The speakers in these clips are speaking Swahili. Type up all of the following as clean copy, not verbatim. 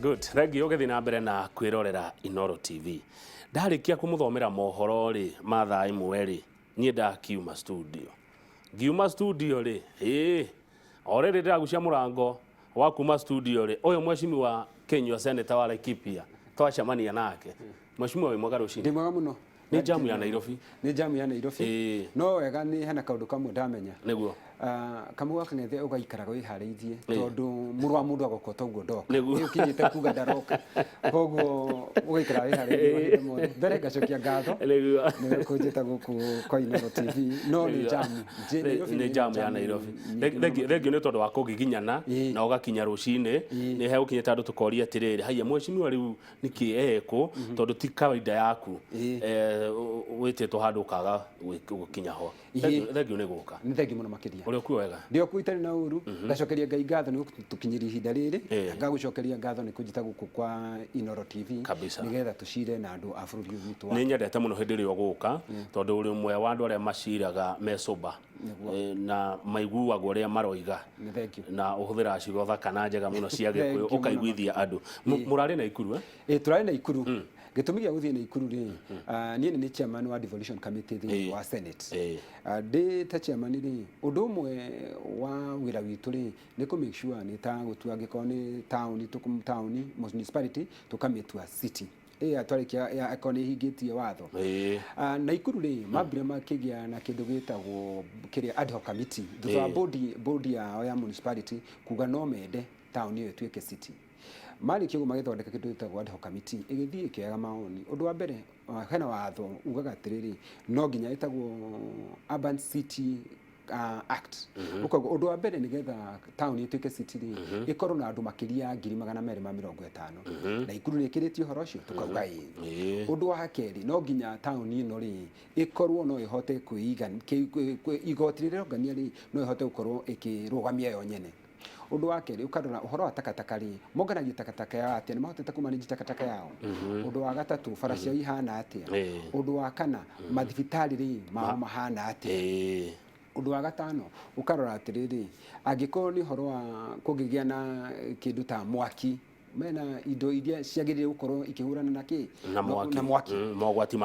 Good. Thengi ugethi na mbere na kwirorera Inooro TV. Ndarikia kumuthomera mohoro ri mathaa imwe ri nie ndakiuma studio. Ngiuma studio ri already ndagucia murango wa kuma studio ri uyu mheshimiwa Kenywa Senator wa Laikipia twacemania nake. Mheshimiwa wi mwega rucini. Ndi mwega muno. Ni jamu ya Nairobi. Ni jamu ya Nairobi. No wega ni hena kaundu kamwe ndamenya. Niguo. Kamwe kangethe ugaikaraga wiharĩirie tondu mũrũ wa mũndũ agokota ũguo ndoka nĩguo ukinyite kuga ndaroka koguo ugaikara wiharĩirie mothe mbere ngacokia ngatho nĩguo nĩ kũnjĩta gũkũ kwa Inooro TV no nĩ jamu ya Nairobi thengio nĩ tondũ wa kũgiginyana na ũgakinya rũcinĩ nĩ he ũkinyĩte andũ tũkoria atĩrĩrĩ haiya mheshimiwa rĩu nĩkĩ ekũ tondũ ti kawaida yaku wĩtĩtwo handũ ũkaga gũkinya ho thengio nĩ gũka nĩ thengio mũno makĩria uri okuo wega ndio kuitari na uru ngacokeria ngai ngatho nĩ tukinyiri ihinda rĩrĩ ngagucokeria ngatho nĩ kũnjita gũkũ kwa Inooro TV nigetha tucire na andũ a bũrũri ũyũ witũ nĩ nyendete mũno hĩndĩ ĩrĩa ũgũka tondũ uri ũmwe wa andũ arĩa maciraga mecoba na maiguagwo ũrĩa maroiga na ũhũthĩra ciugo thaka na njega mũno cia Gĩkũyũ ũkaiguithia andũ mũrarĩ na ikuru turarĩ na ikuru gĩtũmi gĩa gũthiĩ na ikuru rĩ niĩ nĩ chairman wa devolution committee thĩinĩ wa Senate ndĩ ta chairman rĩ ũndũ ũmwe wa wĩra witũ rĩ nĩ kũ make sure nĩ ta gũtua angĩkorwo nĩ town municipality tũkamĩtua city atwarĩkia akorwo nĩ hingĩtie watho na ikuru rĩ mambire makĩgĩa na kĩndũ gĩtagwo kĩrĩa ad hoc committee thutha wa board ya municipality kuga no mende town ĩyo ĩtuĩke city marĩkia magĩthondeka kĩndũ gĩtagwo ad hoc committee ĩgĩthiĩ ĩkĩaga maoni ũndũ wa mbere hena watho ugaga atĩrĩrĩ no nginya ĩtagwo urban city act ukoguo ũndũ wa mbere nĩgetha town ĩtuĩke city rĩ ĩkorwo na andũ makĩria ya 250 na ikuru nĩkĩrĩtio ũhoro ũcio tukauga ũndũ wa kerĩ no nginya town ĩno rĩ ĩkorwo no ĩhote kwĩigana igoti rĩrĩa ongania rĩ no ĩhote gũkorwo ĩkĩrũgamia yo nyene ũndũ wa kerĩ ũkarora ũhoro wa takataka rĩ monganagia takataka yao atĩa nĩ mahotete kũmanĩji takataka yao ũndũ wa gatatũ bara ciao ihana atĩa ũndũ wa kana mathibitarĩ rĩ mao mahana atĩa ũndũ wa gatano ũkarora atĩrĩrĩ angĩkorwo nĩ ũhoro wa kũgĩgĩa na kĩndũ ta mwaki mena indo iria ciagĩrĩire gũkorwo ikĩhũrana na kĩ na mwaki mogwati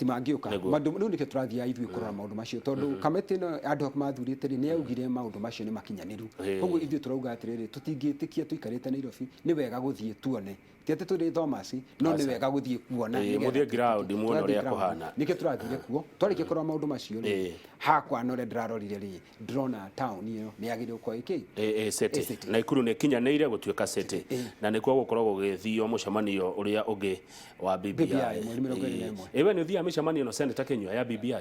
mangĩũka rĩu nĩkĩo tũrathiĩ ithuĩ kũrora maũndũ macio tondũ kamĩtĩ ĩno andũ mathurĩte rĩ nĩ augire maũndũ macio nĩ makinyanĩru koguo ithuĩ tũrauga atĩrĩrĩ tũtingĩtĩkia tũikarĩte Nairobi nĩ wega gũthiĩ tuone tiate tũrĩ Thomas no nĩ wega gũthiĩ kuona mũthiĩ ground muone ũrĩa kũhana nĩkĩo tũrathire kuo twarĩkia kũrora maũndũ macio rĩ hakwa no ndĩrarorire rĩ ndĩrona town ĩyo nĩ yagĩrĩirwo gũkorwo city na ikuru nĩ kinyanĩire gũtuĩka city na nĩkuo gũkorwo gũgĩthio mũcemanio ũrĩa ũngĩ wa BBI ewe nĩ ũthiaga mĩcemanio ĩno Senator Kenywa ya BBI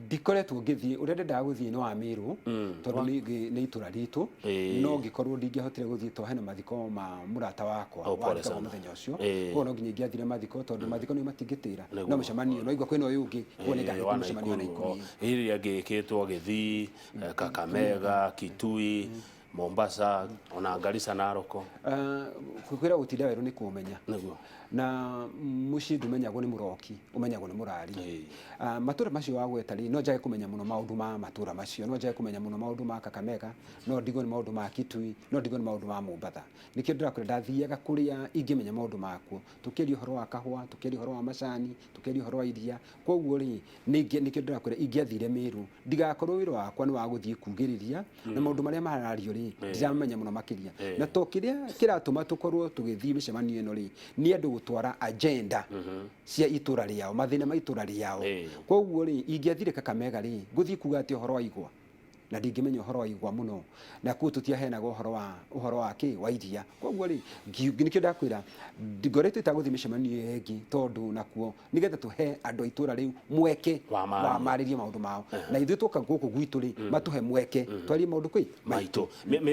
ndikoretwo ngĩthiĩ ũrĩa ndendaga gũthiĩ nĩ wa Meru tondũ nĩ itũra ritũ no ngĩkorwo ndingĩahotire gũthiĩ to hena mathiko ma mũrata wakwa wa mũthenya ũcio koguo no nginya ingĩathire mathiko tondũ mathiko nĩ matingĩtĩra no mũcemanio no igua kwĩna ũyũ ũngĩ kuone ngahĩtwo mũcemanio na ikuru ĩrĩa ngĩkĩtwo Gĩthii Kakamega Kitui Mombasa ona Garissa na Naroko kwĩra gũtinda werũ nĩ kũmenya na muci ndũmenyagwo nĩ mũroki ũmenyagwo nĩ mũrari matũra macio wa gweta rĩ no njage kũmenya mũno maũndũ ma matũra macio no njage kũmenya mũno maũndũ ma Kakamega no ndigwo nĩ maũndũ ma Kitui no ndigwo nĩ maũndũ ma Mombasa nĩkĩo ndĩrakwĩra ndathiaga kũrĩa ingĩmenya maũndũ makuo tũkĩaria ũhoro wa kahũa tũkĩaria ũhoro wa macani tũkĩaria ũhoro wa iria koguo rĩ nĩkĩo ndĩrakwĩra ingĩathire Meru ndigakorwo wĩra wakwa nĩ wa gũthiĩ kugĩrĩria na maũndũ marĩa marario rĩ ndiramenya mũno makĩria na to kĩrĩa kĩratũma tũkorwo tũgĩthiĩ mĩcemanio ĩno rĩ nĩ andũ gũtwara agenda cia itũra rĩao mathĩna ma itũra rĩao koguo rĩ ingĩathire Kakamega rĩ ngũthiĩ kuga atĩ ũhoro wa igwa na ndingĩmenya ũhoro wa igwa mũno na kuo tũtiahenaga ũhoro wa kĩ wa iria koguo rĩ nĩkĩo ndakwĩra ngoretwo itagũthiĩ mĩcemanio ĩngĩ tondũ nakuo nĩgetha tũhe andũ a itũra rĩu mweke wa marĩrie maũndũ mao na ithuĩ tũka gũkũ gwitũ rĩ matũhe mweke twarie maũndũ kwĩ maitũ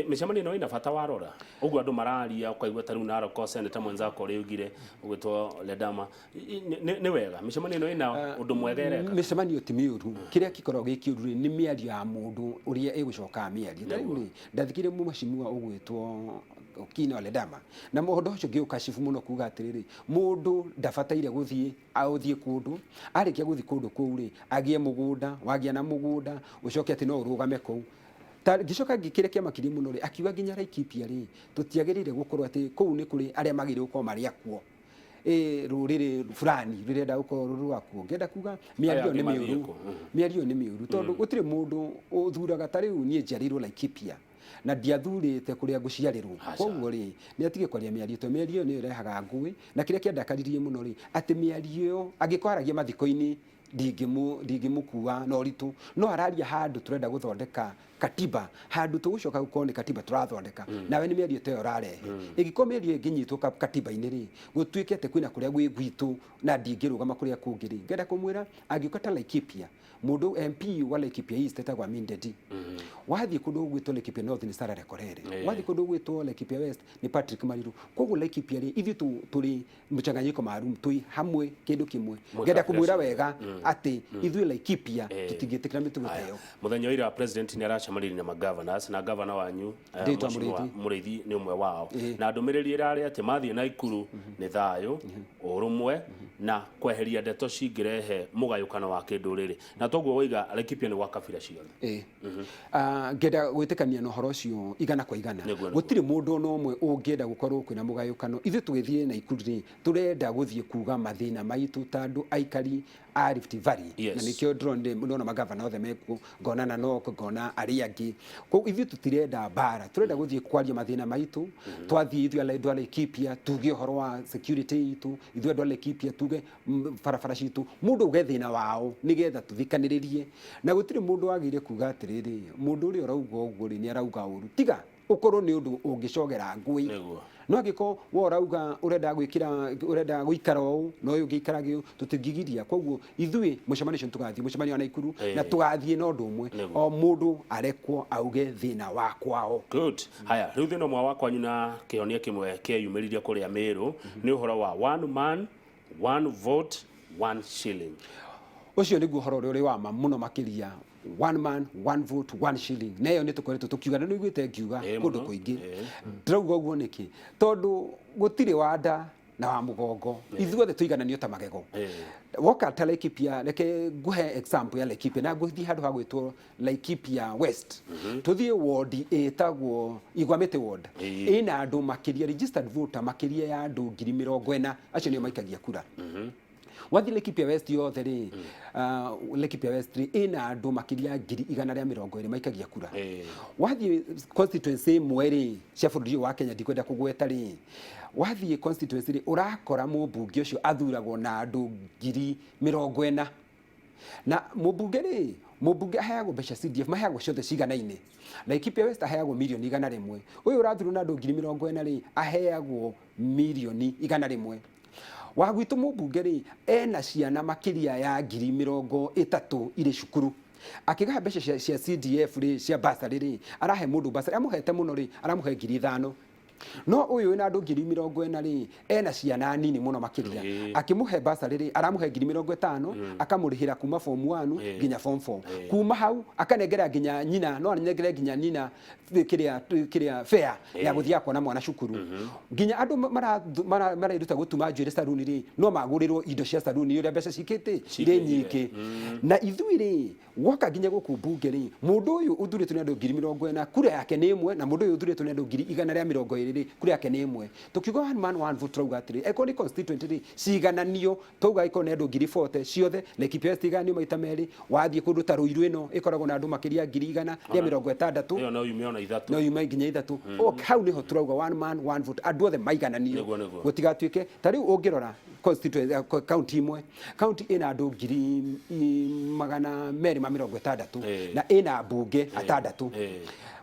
mĩcemanio ĩno ĩna bata warora ũguo andũ mararia ũkaigua ta rĩu Naroko Senator mwenzako ũrĩa ugire ũgĩtwo Ledama nĩ wega mĩcemanio ĩno ĩna ũndũ mwega ĩreka mĩcemanio ti mĩũru kĩrĩa gĩkoragwo gĩ kĩũru rĩ nĩ mĩario ya mũndũ ũrĩa ĩgũcoka mĩario tarĩu rĩ ndathikire mũmacimua ũgwĩtwo Okino Ledama na mũndũ ũcio ngĩũkacibu mũno kuga atĩrĩrĩ mũndũ ndabataire gũthiĩ kũndũ arĩkia gũthiĩ kũndũ kũu rĩ agĩe mũgũnda wagĩa na mũgũnda ũcoke atĩ no ũrũgame kũu gicoka gikire kia makiri muno ri akiuga ginya Laikipia ri tutiagirire gukorwo ati kou ni kuri aria magire gukorwo mari akuo ruriri fulani rirenda gukorwo ruru akuo ngenda kuga miario ni miuru tondu gutire mundu uthuraga tariu nie njarirwo Laikipia na ndiathurite kuria nguciarirwo koguo ri ni atige kwaria miario to miario ni irehaga ngui na kiria kiandakaririe muno ri ati miario agikoaragia mathiko-ini ndingimukuwa no ritu no araria handu turenda guthondeka katiba handu tugucoka gukorwo ni katiba turathondeka nawe ni miario teyo rarehe igiko miario inginyitwo katiba-ini ri gutuike ate kwina kuria gwi gwitu na ndingirugama kuria kungiri ngenda kumwira agiuka ta Laikipia mundu MP wa Laikipia East etagwa Mindedi wathie kundu gwitwo Laikipia North ni Sarah Rekorere wathie kundu gwitwo Laikipia West ni Patrick Mariru koguo Laikipia ri ithi turi muchanganyiko marum tui hamwe kindu kimwe ngenda kumwira wega ati ithui Laikipia tutingitikira mitugo teyo muthenya ira president ni aracamanirie na governors na governor wanyu Muriithi ni umwe wao na ndumiriri irari ati mathie na Ikuru ni thayo urumwe na kweheria ndeto cingirehe mugayukano wa kinduriri na toguo wiga Laikipia ni gwa kabira ciothe ngenda gwitikania no horo cio igana kwa igana gutire mundu no umwe ungienda gukorwo kwina mugayukano ithu tugithie na Ikuru ri turenda guthie kuga mathina maitu tandu aikari a Rift Valley na nikio ndronde ndona magavana othe meku ngona na no ngona ari angi ko ithu tutirenda bara turenda guthie kwaria mathina maitu twathie ithu ala ndwale Laikipia tuge horo wa security itu ithu ndwale Laikipia tuge farafara citu mundu uge thina wao nigetha tuthikaniririe na gutire mundu agire kuga atiriri mundu uri urauga uguo ri ni arauga uru tiga ukorwo ni undu ungicogera ngui no agiko wo urauga urenda guikara u no uyu giikaragio tutingigiria koguo ithui mucemanio tugathie mucemanio na Ikuru na tugathie no ndumwe o mundu arekwo auge thina wa kwao good haya riu thina mwa wakwa nyuna kionia kimwe kiyumiriria kuria Meru ni uhoro wa one man one vote one shilling ucio niguo horo uri wa ma muno makiria one man one vote one shilling neyo ni tukoretwo tukiuga no igwite ngiuga kundu kuingi ndauga uguo niki tondu gutire wanda na wa mugongo ithuothe tuigananio ta magego woka ta Laikipia reke nguhe example ya Laikipia na guthii handu ha gwitwo Laikipia West tuthie ward etagwo Igwamete ward ina andu makiria registered voter makiria ya andu 40,000 acio nio maikagia kura wathi Laikipia West yothe ri Laikipia West ina andu makiria 120 maikagia kura wathi constituency mweri cia bururi wa Kenya ndikwenda kugweta ri wathi constituency ri urakora mubunge ucio athuragwo na andu 40,000 na mubunge aheagwo mbeca CDF maheagwo ciothe ciganaine Laikipia West aheagwo milioni 100 uyu urathurwo na andu 40,000 ri aheagwo milioni 100 wa gwitu mubunge ri ena ciana makiria ya 30,000 iri cukuru akigaha mbeca cia CDF ri cia basari ri arahe mundu basari amuhete muno ri aramuhe 5,000 no uyu ina andu 40,000 ri ena ciana nini muno makiria akimuhe basari ri aramuhe 50,000 akamurihira kuma form 1 nginya form 4 kuma hau akanengera nginya nyina no anengere nginya nyina kiria fair ya guthia kwa na mwana cukuru nginya andu mararuta gutuma njwire saluni ri no magurirwo indo cia saluni iria mbeca cikite ire nyingi na ithui ri woka nginya guku bunge ri mundu uyu uthuritwo ni andu 40,000 kura yake ni imwe na mundu uyu uthuritwo ni andu 120 ri kura yake ni imwe tukiuga one man one vote rauga atiri eko ni constituent ri cigananio tuga iko ni andu 40,000 ciothe Laikipia cigananio maita meri wathie kundu ta Ruiru ino ikoragwo na andu makiria 160 iyo no yumiona ithatu no yuma nginya ithatu hau niho turauga one man one vote andu othe maigananio gutigatuike ta riu ungirora constituent county imwe county ina andu 260 na ina bunge 6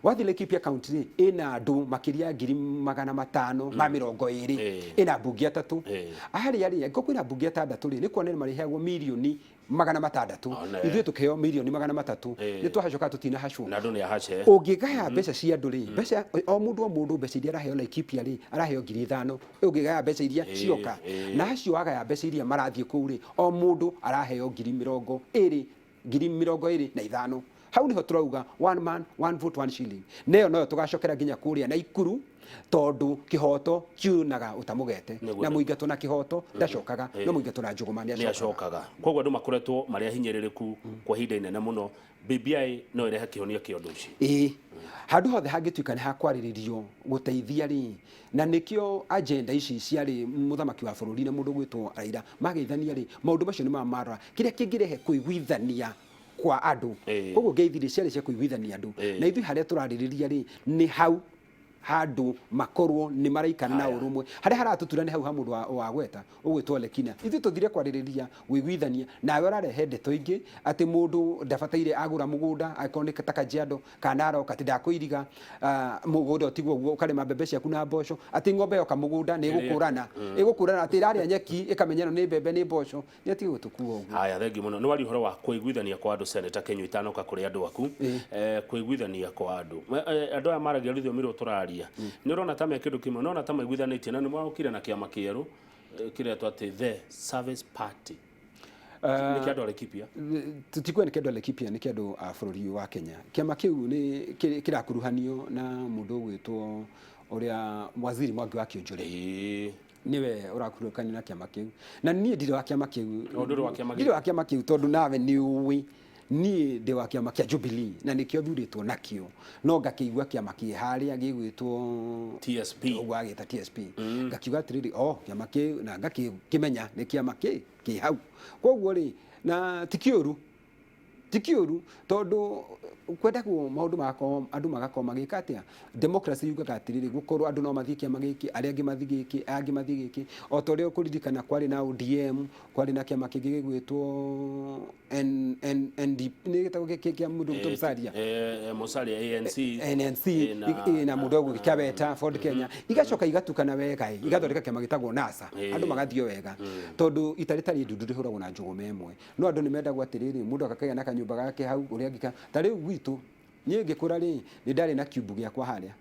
wathi Laikipia county ina andu makiria 520 ina bunge 3 ari kwina bunge 6 ri ni kuonera mariheagwo milioni 600 ithuĩ tukeo milioni 300 ni twahacoka tutina hacwo na ndone yahace ungigaya mbeca cia andu ri mbeca o mundu mbeca iria araheo Laikipia ri araheo 5,000 ungigaya mbeca iria cioka na acio agaya mbeca iria marathie kuu ri o mundu araheo 20,000 na 5 hau niho turauga one man one vote one shilling neyo noyo tugacokera nginya kuria na ikuru tondu kihoto kiunaga utamugete na muingatwo na kihoto ndacokaga no muingatwo na njuguma ni acokaga koguo andu makoretwo maria hinyiririku kwa hinda inene muno BBI no irehe kihonia kia undu ucio handu hothe hangituika ni hakwariririo guteithia ri na nikio agenda ici ciari muthamaki wa bururi na mundu gwitwo Raila mageithania ri maundu macio ni mamara kiria kingirehe kuiguithania kwa andu koguo ngeithiri ciari cia kuiguithania andu na ithui haria turaririria ri ni hau handu makorwo ni maraikana na urumwe haria haratutura ni hau ha mundu wa gweta ugwitwo Lekina ithu tuthire kwaririria wiguithania nawe urarehe ndeto ingi ati mundu ndabataire agura mugunda akonika Kajiado kana aroka ti ndakuiriga mugunda otigwo guo ukarema mbembe ciaku na mboco ati ng'ombe yoka mugunda ni gukurana ati iraria nyeki ikamenyana ni mbembe ni mboco ni ati gutukua uguo. Haya thengi muno ni wari uhoro wa kuiguithania kwa andu Senator Kenyu Itanoka kuri andu aku kuiguithania kwa andu aya maragia rithio miro turari ni urona ta me kindu kimwe no ta maiguithanitie na ni mwaukire na kiama kieru kiretwo ati the Service Party ni kiandu Laikipia tutikwe ni kiandu Laikipia ni kiandu bururi wa Kenya kiama kiu ni kirakuruhanio na mundu gwitwo uria waziri Mwangi wa Kionjore niwe urakurukania na kiama kiu na nie ndire wa kiama kiu ndire wa kiama kiu tondu nawe ni uwi ni de wa kiama kia Jubilee na nikio thuritwo nakio no ngakigwa kiama ki haria gigwitwo TSP ugagita TSP ngakiuga atiriri kiama ki na ngakimenya ni kiama ki hau koguo ri na tikiuru tondu kwenda ku maundu mako andu magako magika atia democracy yugaga atiriri gukorwo andu no mathie kiama giki aria angi mathie giki o to rio kuririkana kwari na ODM kwari na kiama kingi gigwitwo NDP ni gitagwo kia mundu Musalia ANC na mundu ogwo kiabeta Ford Kenya igacoka igatukana wega igathondeka kiama gitagwo NASA andu magathio wega tondu itaritari ndundu rihuragwo na njuguma emwe no andu ni mendagwo atiriri mundu akakaya na kanyumba gake hau uria ngika tari gwitu nie ngikura ri ni ndari na cube giakwa haria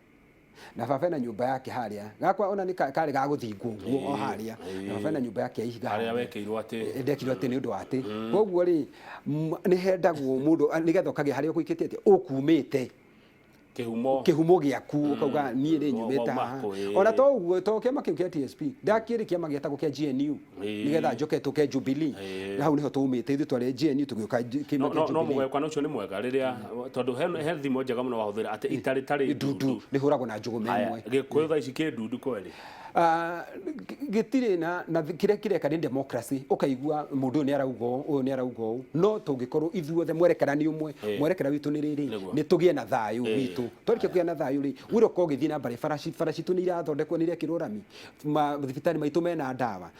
na baba na nyumba yake haria gakwa ona ni kari ga guthingwo guo o haria na baba na nyumba yake ihiga haria wekeirwo ati ndekirwo ati ni undu ati koguo ri ni hendagwo mundu ni getho kage haria kuikitie ati ukumite kihumo giaku ukauga nie ri nyumite ona to uguo to kiama kiu kia TSP ndakiri kiama gietagwo kia GNU ni getha njoke tuke Jubilee na hau niho tumite ithu tware GNU tugiuka kiama kia Jubilee no mugwe ucio ni mwega riria tondu he thimo njega muno wahuthira ati itaritari ndudu ni huragwo na njuguma imwe gikuyu tha ici ki ndudu kweli gitire na kire kare democracy ukaigua mundu ni araugo no tungikorwo ithuothe mwerekera ni umwe mwerekera witu ni riri ni tugie na thayu witu twarike kugia na thayu ri wiro ko githii na bare farashi tu ni irathondekwo ni rekirwo rami thibitari maitu mena ndawa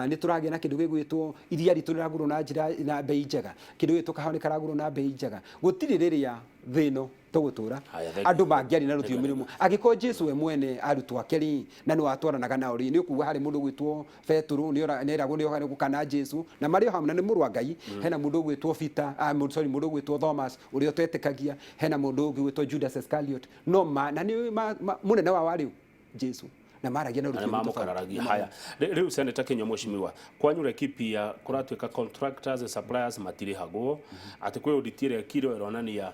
ni turagia na kindu gigwitwo iria ritu riragurwo na njira na bei njega kindu gitu kahoni karagurwo na bei njega gutire riria thino tugutura andu mangiari na ruthiu mirimu agiko Jesu we mwene arutwo akeri na ni watwaranaga nao ri ni ukuga hari mundu gwitwo Petro ni eragwo ni ohane gukana Jesu na mario hamna ni murwa Ngai hena mundu gwitwo Peter mundu gwitwo Thomas urio twetekagia hena mundu gwitwo Judas Iscariot no na ni munene wa wari Jesu na maragia na ruthiu mamukararagia haya riu Senator Kenyu Mweshimiwa kwanyu Laikipia kuratuika contractors suppliers matirihagwo ati kwe auditire kiro eronania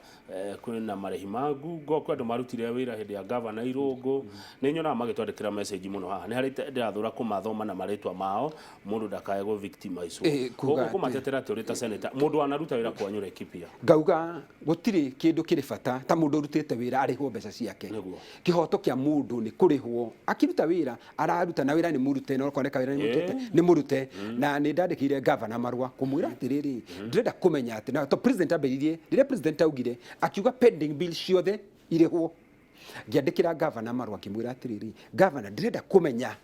kwina marehi magu go kwa andu marutire wira hindi ya governor Irungu ni nyona magitwandikira message muno haha ni hari ndirathura kumathoma na maritwa mao mundu ndakae go victimize koguo kumatetera ati urita senator mundu anaruta wira kwanyu Laikipia ngauga gutire kindu kiri bata ta mundu urutite wira arihwo mbeca ciake kihoto kia mundu ni kurihwo akiruta wira araruta na wira ni murute no koneka wira ni murute ni murute na ni ndandikire governor marwa kumwira atiriri ndirenda kumenya ati na to president abiririe ndire president augire akiuga pending bill ciothe irihwo ngiandikira governor marwa kimwira atiriri governor ndirenda kumenya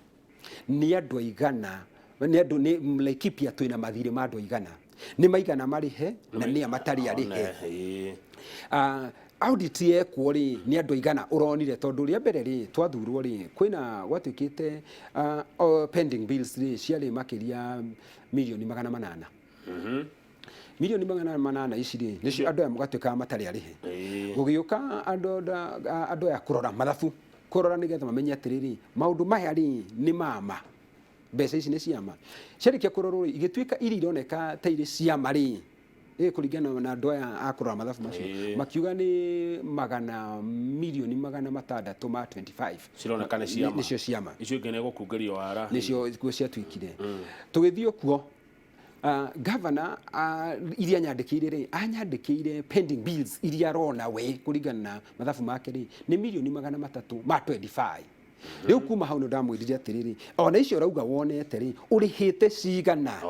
ni andu aigana ni andu ni Laikipia twina mathire ma andu aigana ni maigana marihe na ni amatari arihe audit yekwo ri ni andu aigana uronire tondu ria mbere ri twathurwo ri kwina gwatuikite pending bills ri ciari makiria milioni 800 milioni 800 ici ri nicio andu aya mugatuika matari arihe gugiuka andu ya kurora mathabu kurora ni getha mamenye atiriri maundu maya ri ni mama mbeca ici ni ciama ciarikia kurorwo igituika iri ironeka ta iri ciama ri kuringana na andũ aya akũrora mathabu macio makiuga nĩ milioni magana matandatũ ma 25 cironeka nĩ ciama nicio ciama icio ingĩ nĩ gũkungĩrio wara nicio ciatuĩkire tũgĩthiĩ kuo governor iria nyandĩkĩire anyandĩkĩire pending bills iria arona we kũringana na mathabu make nĩ milioni magana matatũ ma 25 rĩu kuma hau ndamwĩrire atĩrĩrĩ ona icio rauga wonete ũrĩhĩte cigana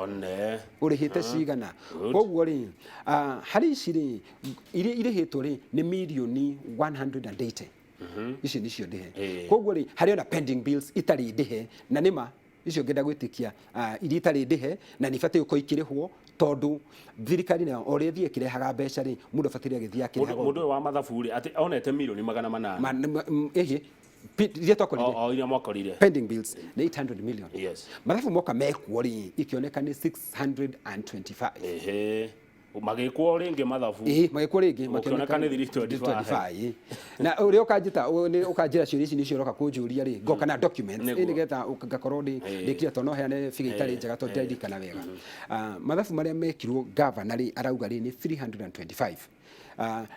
ũrĩhĩte cigana koguo harĩ ici iria irĩhĩtwo nĩ milioni 180 ici nicio ndĩhe koguo harĩ ona pending bills itarĩ ndĩhe na nĩma icio ngenda gwĩtĩkia iria itarĩ ndĩhe na nĩ ibatiĩ gũkorwo ikĩrĩhwo tondũ thirikari nayo o rĩa thiĩ ĩkĩrehaga mbeca mũndũ abatiĩ agĩthiĩ akĩrĩhaga mũndũ ũyũ wa mathabu atĩ onete milioni magana 8 iria twakorire iria mwakorire pending bills nĩ 800 million mathabu moka mekuo ikĩoneka nĩ 625 magĩkwo rĩngĩ mathabu magĩkwo rĩngĩ makĩoneka nĩ 325 na ũrĩa ũkanjĩta ũkanjĩra ciũria ici nicio ũroka kũnjũria ngoka na documents nĩgetha ngakorwo ndĩkire tondũ no heane biga itarĩ njega tondũ ndirikana wega mathabu marĩa mekirwo governor arauga nĩ 325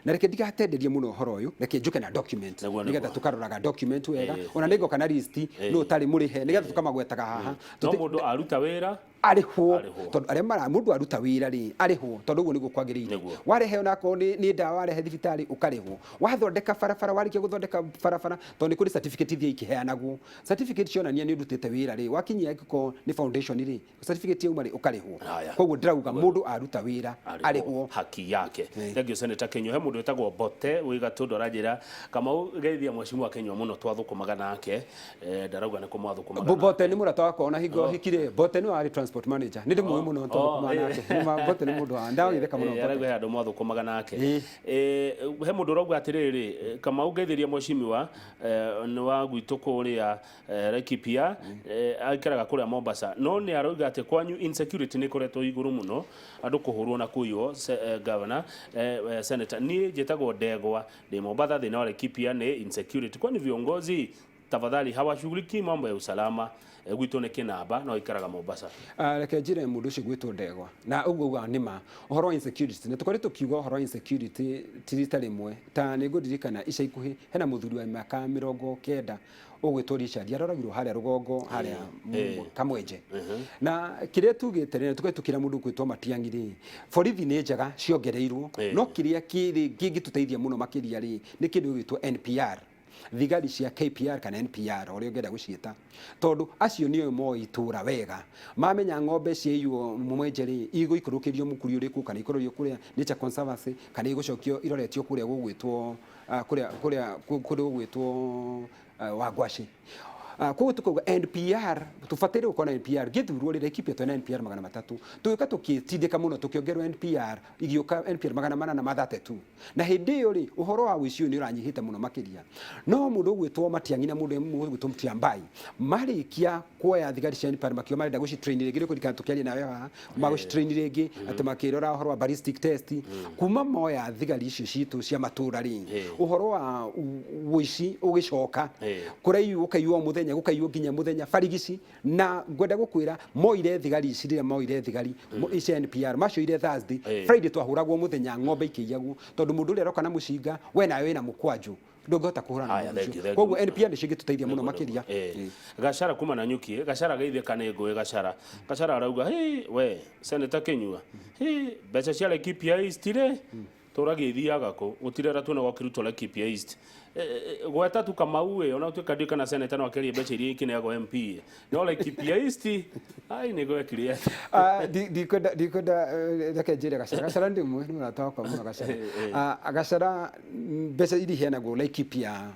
na reke ndigatenderie muno horo uyu reke njuke na document nigetha tukaroraga document wega ona ningoka na list no tari murihe nigetha tukamagwetaga haha no mundu aruta wira ariho tondu aria mara mundu aruta wira ariho tondu uguo niguo kwagirire warehe ona ko ni ndawa warehe thibitari ukarihwo wathondeka barabara warikia guthondeka barabara tondu ni kuri certificate ithia ikiheanagwo certificate cionania ni urutite wira wakinyia giko ni foundation certificate yauma ukarihwo koguo ndirauga mundu aruta wira arihwo haki yake thengio Senator Kinyua he mundu etagwo Bote wiga tundu ranjira kama geithia mwecimu wa Kinyua muno twathukumaga nake ndarauga ni kumwathukumaga Bote ni murata wakwa ona hingo hikire Bote ni wari transport manager nindi muwe muno twathukumaga nake Bote ni mundu wa ndawitheka muno arauga andu mwathukumaga nake he mundu rauga atiriri kama geithiria mwecimu wa ni wa gwitu kuria Laikipia aikaraga kuria Mombasa no ni arauga ati kwanyu insecurity ni koretwo iguru muno andu kuhurwo na kuiyo governor Senator ni jetagwo Ndegwa ni Mombasa thina wa Laikipia ni insecurity kwani viongozi tafadhali hawashughuliki mambo ya usalama gwitũ nĩ kĩnamba no ikaraga Mombasa reke njire mundu ucio gwitũ Ndegwa na uguo nima uhoro insecurity nĩ tukorete tukiuga uhoro insecurity tirita rimwe ta nĩ ngũririkana ica ikuhi hena muthuri wa mĩaka 90 ugwitwo Richard aroragirwo haria rugongo haria Kamwenje na kiria tugite rĩ tugetukira mundu gwitwo Matiang'i borithi nĩ njega ciongereirwo no kiria kingĩtuteithia muno makiria nĩ kindu gwitwo NPR thigari cia KPR kana NPR orio ngenda gucieta tondu acio nio mo itura wega mamenya ng'ombe cieyuo mumwenjeri igo ikurukirio mukuri uriku kana ikururio kuria nature conservancy kana igocokio iroretio kuria gugwitwo kuria gugwitwo Wangwaci koguo tukuga NPR tufatire gukona NPR githurwo rire Laikipia twena NPR 300 tuika tukitindika muno tukiongerwo NPR igioka NPR 433 na hindi iyo uhoro wa wicio ni uranyihite muno makiria no mundu gwitwo Matiang'i na mundu gwitwo Mtiambai marikia kuoya thigari cia NPR makio marenda guci train rĩngĩ kũrikana tukiaria nawe haha maguci train rĩngĩ ati makirora uhoro wa ballistic test kuma moya thigari icio citu cia matura uhoro wa wici ugicoka kuraiyu ukaiyo muthenya gukaiyo nginya muthenya barigici na ngwenda gukwira moire thigari iciria moire thigari icia NPR macio ire Thursday Friday twahuragwo muthenya ng'ombe ikĩiyagu tondu mundu ule aroka na mucinga we nawe wina mukwanju ndungota kuhurana koguo NPR nĩ cigĩtuteithia muno makiria Gachara kuma na nyuki Gachara geithie kana ngũĩ Gachara arauga we Senator Kinyua mbeca cia Laikipia East turagithiaga ko utirera tuna gwakirutwo Laikipia East gweta tu Kamau ona tuka ndika na Senator no akerie mbeca iria ikineagwo MP no Laikipia East ai ni gwekire dikoda reke njire Gachara ndi mwe ni murata kwa muno Gachara mbeca iria iheanagwo Laikipia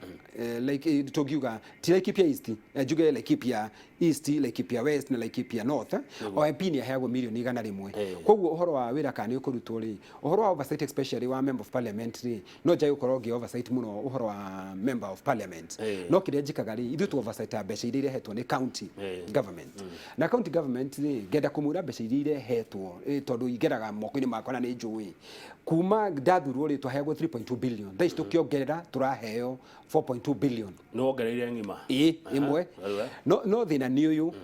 like tugiuga ti Laikipia East njuge Laikipia East Laikipia West na Laikipia North o MP ni aheagwo milioni 100 koguo uhoro wa wira kana ukurutwo uhoro wa oversight especially wa member of parliament no jai ukorwo gi oversight muno uhoro wa member of parliament no kire njikaga ri ithu tu oversight mbeca iria irehetwo ni county government na county government ni ngenda kumura mbeca iria irehetwo tondu igeraga moko-ini makwa na ni njui kuma ndathurwo ri twaheagwo 3.2 billion thaici tukiongerera turaheo 4.2 billion no ongereire ngima imwe no thina ni uyu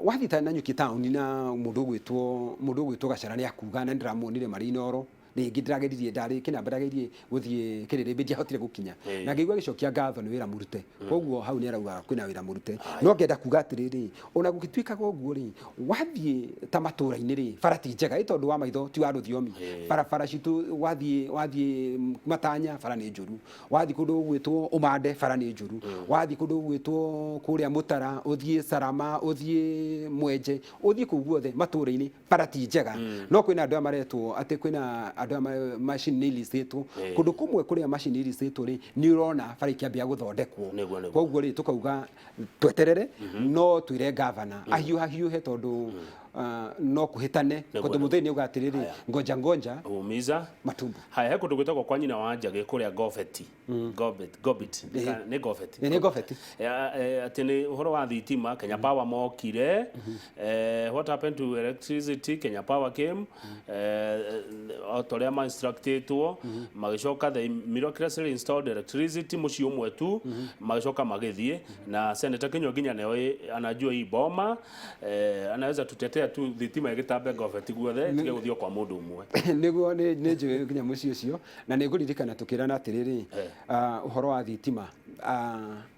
wathita na Nyuki town na mundu gwitwo Gacara ni akuga na ndiramuonire Marinoro ringi ndirageririe ndari kina mbaragerie guthie kiriri ndiahotire gukinya na ngigwa gicokia ngatho ni wira murute koguo hau ni arauga kwina wira murute no ngenda kuga atiriri ona gugituikaga uguo ri wathie ta matura-ini ri barati njega itondu wa maitho ti wa ruthiomi barabara citu wathie Matanya bara ni njuru wathie kundu gwitwo Umande bara ni njuru wathie kundu gwitwo kuria Mutara uthie Sarama uthie Mwenje uthie kuguothe matura-ini barati njega no kwina andu amaretwo ati kwina andu machine ni lisitwo kundu kumwe kuria machine ni lisitwo ri ni urona bara ikiambia guthondekwo koguo ri tukauga tweterere no twire governor ahiuhe tondu no kuhitane kundu mutheni uga atiriri ngonja umiza matumbu haya kundu gwitagwo kwa nyina wa Njagi kuria Gobet ni Gobet ati ni uhoro wa thitima Kenya Power mokire what happened to electricity Kenya Power came autoria ma instructedwo magicoka the miraculously installed electricity muci umwe tu magicoka magithie na Senator Kinyua nginya nayo anajua hii boma anaweza tutetea tu thitima igitambe Gobet guothe tige guthio kwa mundu umwe niguo ni njui nginya muci ucio na ni nguririkana tukirana atiriri uhoro wa thitima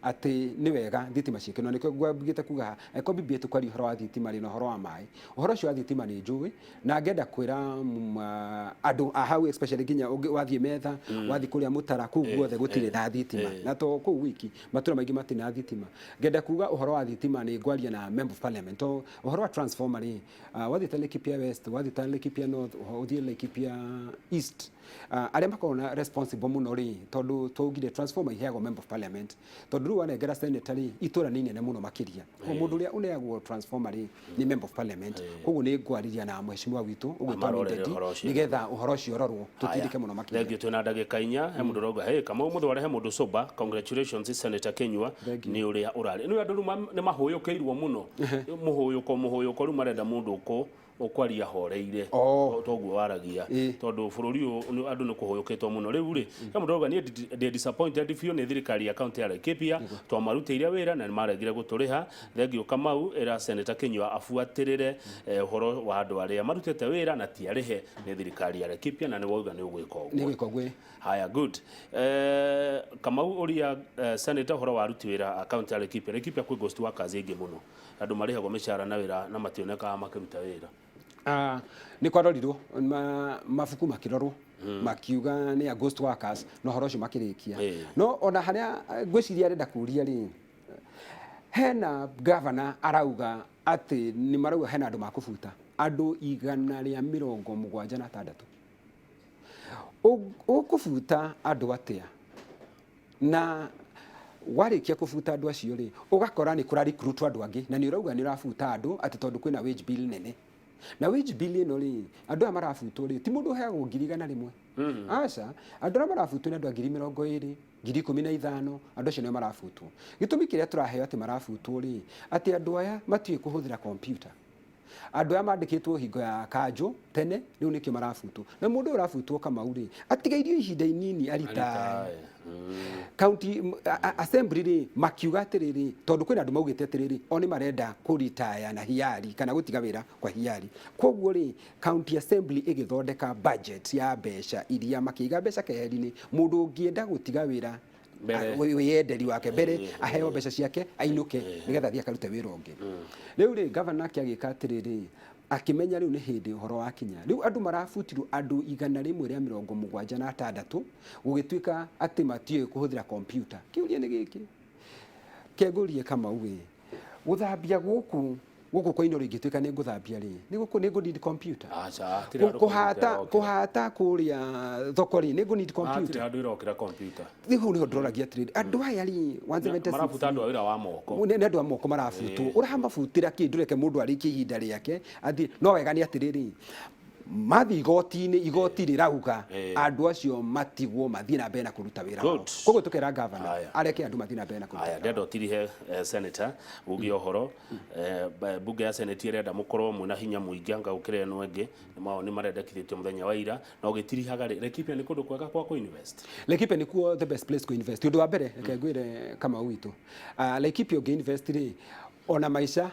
ati ni wega thitima ciikeno nikio gwabigite kuga ko bibie tukwari uhoro wa thitima ri no uhoro wa mai uhoro cio wa thitima ni njui na ngenda kwira andu hau especially nginya wathie metha wathie kuria Mutara kuu guothe gutire na thitima na to kuu wiki matura maingi matina thitima ngenda kuga uhoro wa thitima ni ngwaria na member of parliament uhoro wa transformer ri wathie ta Laikipia West wathie ta Laikipia North wathie Laikipia East aria makona responsible muno ri tondu tugire transformer iheagwo member of parliament tondu ru wanengera senator ri itura ni nene muno makiria mundu uria uneagwo transformer ri ni member of parliament koguo ni ngwariria na mheshimiwa witu ugwitwa Ndedi nigetha uhoro ucio rorwo tutindike muno makiria thengio twina ndagika 4 he mundu roga hey kama mutho he mundu soba congratulations Senator Kinyua ni uria urari ni andu ni mahuyukiirwo muno muhuyuko ru marenda mundu uko ukwaria horeire toguo waragia tondu bururi andu ni kuhuyukitwo muno riu ri mundu roga ni disappointed fio ni thirikari ya county ya Laikipia twamarutire wira na nimaregire guturiha thengio Kamau era Senator Kinyua afuatirire uhoro wa andu aria marutite wira na tiarihe ni thirikari ya Laikipia na ni wauga ni ugwika uguo haya good Kamau uria Senator uhoro wa ruti wira county ya Laikipia kwi ghost workers ingi muno andu marihagwo mishara na wira na mationeka makiruta wira ni kwarorirwo mabuku makirorwo makiuga ni ghost workers no horo cio makirikia no ona haria ngwiciria arenda kuria ri hena governor arauga ati ni marauga hena andu makubuta andu 176 ukubuta andu atia na warikia kubuta andu acio ri ugakora ni kura recruit andu angi na ni urauga ni urabuta andu ati tondu kwina wage bill nene na wage bill ino ri andu amarabutwo ri ti mundu heagwo 1,100 aca andu amarabutwo ni andu 20,20 15,000 andu acio ni marabutwo gitumi kiria turaheo ati marabutwo ri ati andu aya matue kuhuthira computer andu aya mandikitwo hingo ya kanjo tene riu nikio marabutwo na mundu urabutwo Kamau ri atigairio ihinda inini arita county assembly ri makiuga atiriri tondu kwina andu maugite atiriri oni marenda kuritaya na hiari kana gutiga wira kwa hiari koguo ri county assembly igithondeka budget ya mbeca iria makiiga mbeca keheri-ini mundu ungienda gutiga wira wiyenderi wake mbere aheo mbeca ciake ainuke nigetha thia karute wira ungi riu ri governor kiagika atiriri akimenya riu ni hindi uhoro wa kinya riu andu marabutirwo andu 176 gugituika ati matie kuhuthira computer kiuria ni giki kegurie Kamau we guthambia guku kwa ino ringituika ni nguthambia ri ni guku ni need computer kuhata kuria thokori ni need computer andu irokira computer riu ni ndoragia trade andu aya ri 176 marabuta andu awira wa moko ni andu a moko marabutwo urahamba futira kindu reke mundu ariki ihinda riake athi no wega ni atiriri mathi igoti rirauga andu acio matigwo mathie na mbere na kuruta wira wao koguo tukera governor areke andu mathie na mbere na kuruta aya ndendo tirihe senator ugi ohoro bunge ya senate irenda mukorwo mwina hinya muingi anga ukire no engi ni marendekithitio muthenya wa ira na ugitirihaga Laikipia ni kundu kwega kwa invest Laikipia ni kuo the best place to invest undu wa mbere reke ngwire kama witu Laikipia ugi invest ri ona maisha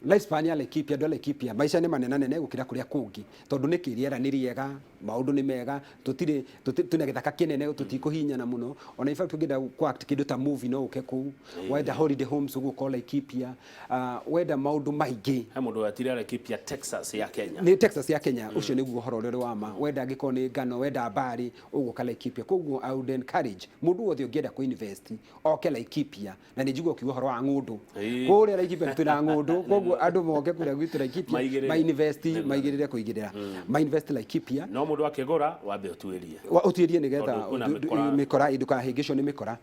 lifespan ya Laikipia ndo Laikipia maisha ni manene gukira kuria kungi tondu ni kiriera ni riega maundu ni mega tutire tuna githaka kinene tutikuhinyana muno ona in fact ngida ku act kindu ta movie no uke ku whether holiday homes uguko Laikipia whether maundu maingi he mundu atire Laikipia Texas ya Kenya ni Texas ya Kenya ucio niguo horo uri wa ma whether ngiko ni ngano whether bari uguka Laikipia koguo I would encourage mundu wothe ungienda ku invest oke Laikipia na ni njiguo kiugo horo wa ngundu kuria Laikipia tuna ngundu koguo andu moke kuria gwitu Laikipia ma invest maigirire kuigirira ma invest Laikipia no mundu akigura wambe utuirie utuirie nigetha mikora idukahingicio ni mikora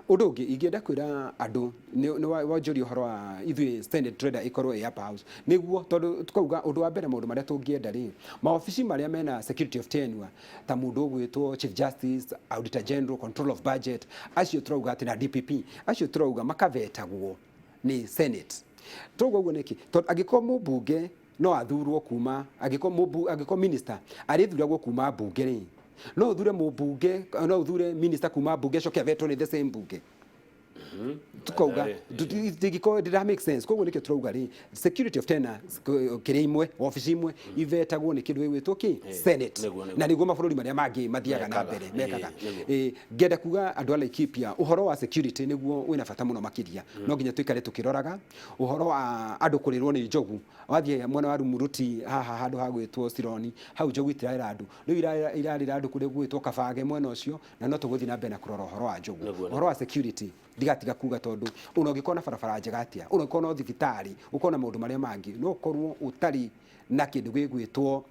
undu ungi ingienda kwira andu ni wonjuri horo wa ithui standard trader ikorwo ya house niguo tondu tukauga undu wa mbere maundu maria tungienda ri maofici maria mena security of tenure ta mundu gwitwo chief justice auditor general control of budget acio turauga ati na DPP acio turauga makavetagwo ni senate tuguo uguo niki tondu agiko mubunge no athurwo kuma agiko minister arithuragwo kuma bunge ri no uthure mubunge no uthure minister kuma bunge coke vetwo ni the same bunge tukauga digiko did that make sense koguo niki turauga ri security of tenure kiri imwe office imwe ivetagwo ni kindu gwitwo ki senate na niguo mabũrũri maria mangi mathiaga na mbere mekaga ngenda kuga andu a Laikipia uhoro wa security niguo wina bata muno makiria no nginya tuikare tukiroraga uhoro wa andu kurirwo ni njogu wathie mwana wa Rumuruti haha handu ha gwitwo Sironi hau njogu itirarira andu riu irarira andu kuri gwitwo Kabage mwena ucio na no tuguthi na mbere na kurora uhoro wa njogu uhoro wa security digatiga kuga tondu unogikona barabara njega atia unogikona thibitari ukona maundu maria mangi no korwo utari na kindu gwitwo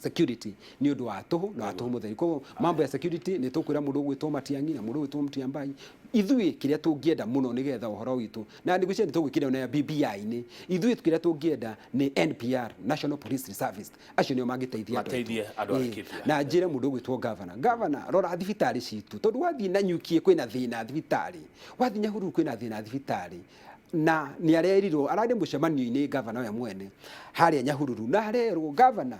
security ni undu wa tuhu na tuhu mutheri ko mambo ya security ni tukwira mundu gwitwo Matiangi na mundu gwitwo Mutiambai ithui kiria tungienda muno nigetha uhoro witu na ndi gwiceni tugwikira na BBI ni ithui kiria tungienda ni NPR National Police Service acio nio mangiteithia andu na njire mundu gwitwo governor rora thibitari citu tondu wathi na nyukie kwina thina thibitari wathi Nyahururu kwina thina thibitari na ni arerirwo arade mucemanio-ini governor ya mwene haria Nyahururu na arerwo governor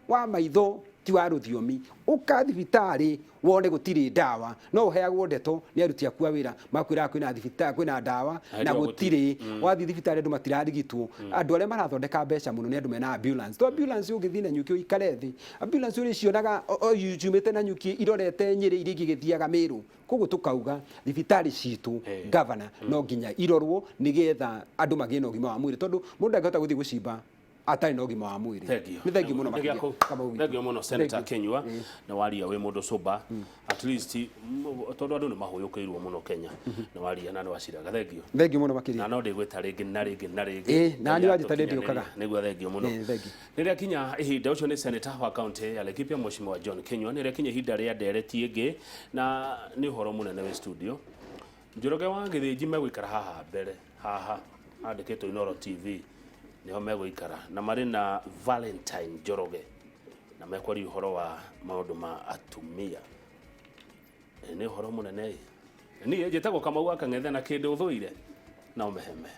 wa maitho ti wa ruthiomi uka thibitari wone gutiri dawa no uheagwo ndeto ni aruti akua wira makwira kwina thibitari kwina dawa na gutiri wathi thibitari andu matirarigitwo andu aria marathondeka mbeca muno ni andu mena ambulance to ambulance ugithina nyuki ikare thi ambulance uri cionaga yumite na nyuki irorete Nyeri irigi githiaga Meru koguo tukauga thibitari citu governor no nginya irorwo nigetha andu magie na ugima wa mwiri tondu mundu angihota guthii gucimba atari no gima wa mwiri ni thank you muno thegio muno Senator Kenyua na waria we mundu soba at least tondu andu ni mahuyukiirwo muno Kenya na waria na waciraga thegio muno makiria na no ndigwita ringi na ringi na ni wajita ndi ukaga niguo thegio muno niria kinya ihinda ucio ni Senator wa county ya Laikipia Mheshimiwa John Kenyua niria kinya ihinda ria ndereti ingi na ni horo munene we studio Njoroge wa Githinji megwikara haha mbere haha andikitwo Inoro TV niho megwikara na mari na Valentine Njoroge na mekwari uhoro wa maundu ma atumia ni uhoro munene ni njetagwo Kamau akang'ethe na kindu uthuire na umeheme